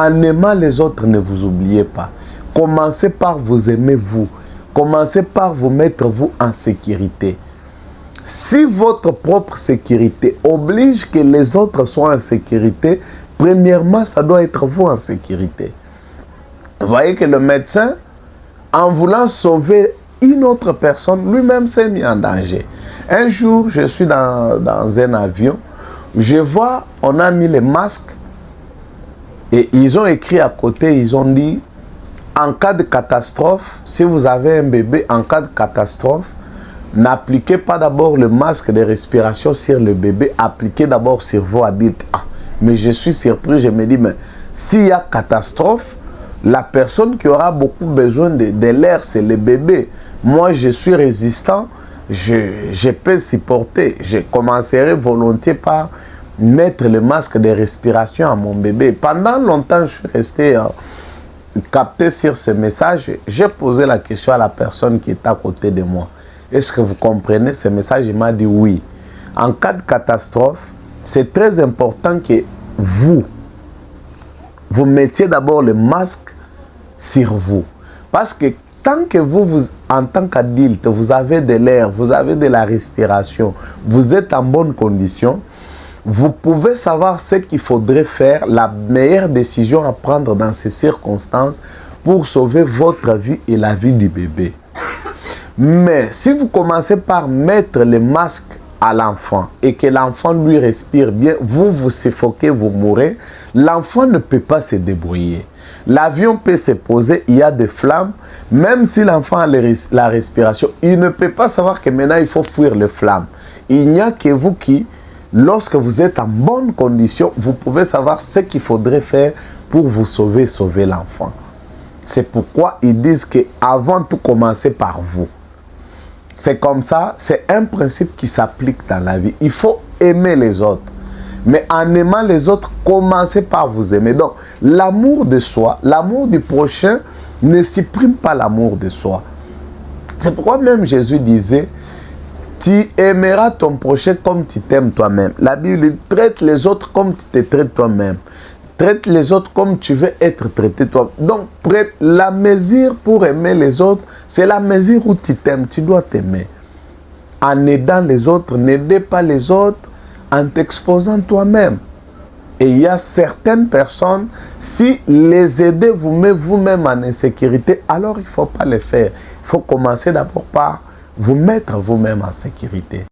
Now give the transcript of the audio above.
en aimant les autres, ne vous oubliez pas. Commencez par vous aimer vous. Commencez par vous mettre vous en sécurité. Si votre propre sécurité oblige que les autres soient en sécurité, premièrement, ça doit être vous en sécurité. Vous voyez que le médecin, en voulant sauver une autre personne, lui-même s'est mis en danger. Un jour, je suis dans un avion, je vois, on a mis les masques et ils ont écrit à côté, ils ont dit, en cas de catastrophe, si vous avez un bébé, en cas de catastrophe, n'appliquez pas d'abord le masque de respiration sur le bébé, appliquez d'abord sur vous adultes. Ah, mais je suis surpris, je me dis, mais s'il y a catastrophe, la personne qui aura beaucoup besoin de l'air, c'est le bébé. Moi, je suis résistant, je peux supporter. Je commencerai volontiers par mettre le masque de respiration à mon bébé. Pendant longtemps, je suis resté capté sur ce message. J'ai posé la question à la personne qui est à côté de moi. Est-ce que vous comprenez ce message? Il m'a dit oui. En cas de catastrophe, c'est très important que vous mettiez d'abord le masque sur vous. Parce que tant que vous en tant qu'adulte, vous avez de l'air, vous avez de la respiration, vous êtes en bonne condition, vous pouvez savoir ce qu'il faudrait faire, la meilleure décision à prendre dans ces circonstances pour sauver votre vie et la vie du bébé. Mais si vous commencez par mettre le masque à l'enfant et que l'enfant lui respire bien, vous suffoquez, vous mourrez, l'enfant ne peut pas se débrouiller. L'avion peut se poser, il y a des flammes, même si l'enfant a la respiration, il ne peut pas savoir que maintenant il faut fuir les flammes. Il n'y a que vous qui, lorsque vous êtes en bonne condition, vous pouvez savoir ce qu'il faudrait faire pour vous sauver l'enfant. C'est pourquoi ils disent qu'avant tout, commencez par vous. C'est comme ça, c'est un principe qui s'applique dans la vie. Il faut aimer les autres. Mais en aimant les autres, commencez par vous aimer. Donc, l'amour de soi, l'amour du prochain ne supprime pas l'amour de soi. C'est pourquoi même Jésus disait, tu aimeras ton prochain comme tu t'aimes toi-même. La Bible dit, traite les autres comme tu te traites toi-même. Traite les autres comme tu veux être traité toi. Donc, la mesure pour aimer les autres, c'est la mesure où tu t'aimes. Tu dois t'aimer. En aidant les autres, n'aidez pas les autres en t'exposant toi-même. Et il y a certaines personnes, si les aider vous met vous-même en insécurité, alors il ne faut pas le faire. Il faut commencer d'abord par vous mettre vous-même en sécurité.